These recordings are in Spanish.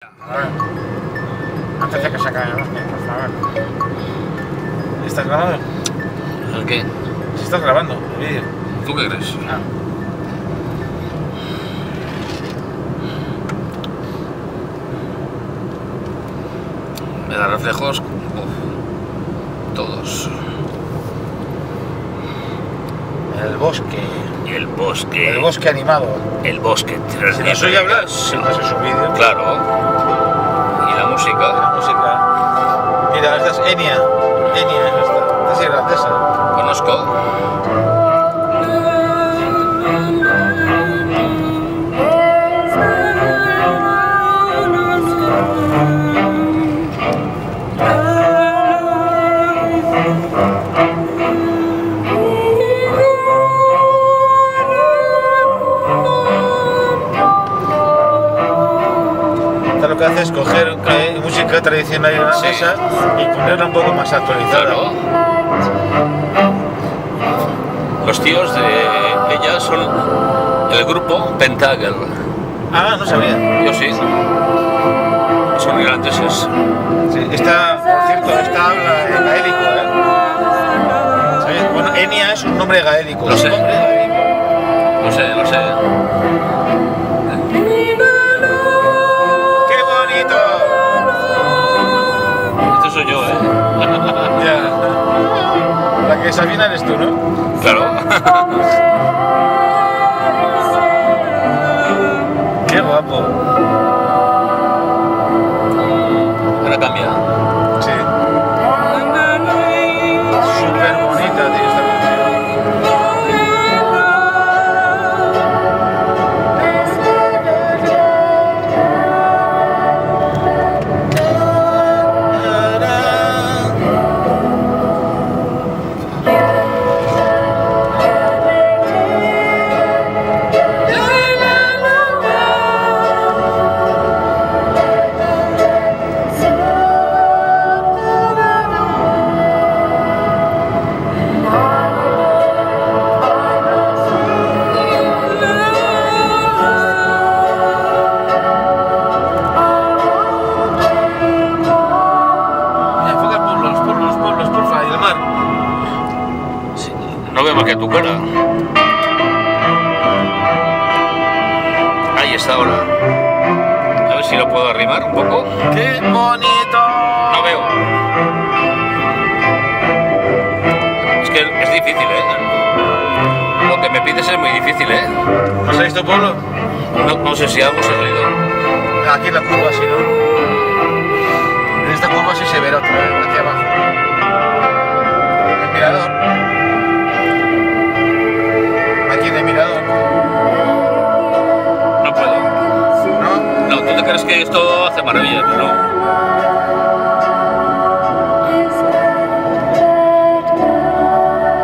A ver, antes de que se acabe el bosque, por favor. ¿Estás grabando? ¿El qué? Si estás grabando el vídeo. ¿Tú qué crees? Ah. Me da reflejos. Todos. El bosque. El bosque. El bosque animado. El bosque. Si nos oye hablar, si no haces un vídeo. Claro. Y la música. La música. Mira, esta es Enya. Enya es esta. Esta es irlandesa. Conozco. Esta lo que hace es coger música tradicional irlandesa y ponerla un poco más actualizada. Claro. Los tíos de ella son el grupo Pentagle. Ah, no sabía. Yo sí. Son irlandeses. Sí, esta, por cierto, esta habla en gaélico, ¿eh? ¿Sabes? Bueno, Enya es un nombre gaélico. Lo es sé. un nombre gaélico. Lo sé. ¡Qué bonito! Este soy yo, ¿eh? Ya. La que Sabina eres tú, ¿no? Claro. ¡Qué guapo! Ahora cambia. Sí. Súper bonita, tío, esta porfa, y el mar. Sí, no veo más que tu cara. Ahí está ahora. A ver si lo puedo arrimar un poco. ¡Qué bonito! No veo. Es que es difícil, ¿eh? Lo que me pides es muy difícil, ¿eh? ¿No has visto, Pablo? No sé si algo se ha salido. Aquí en la curva sí, ¿no? En esta curva sí se verá otra vez, hacia abajo. El mirador. Aquí en el mirador. No puedo. ¿No? No, tú te crees que esto hace maravillas, pero no.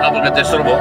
No, porque te estorbo.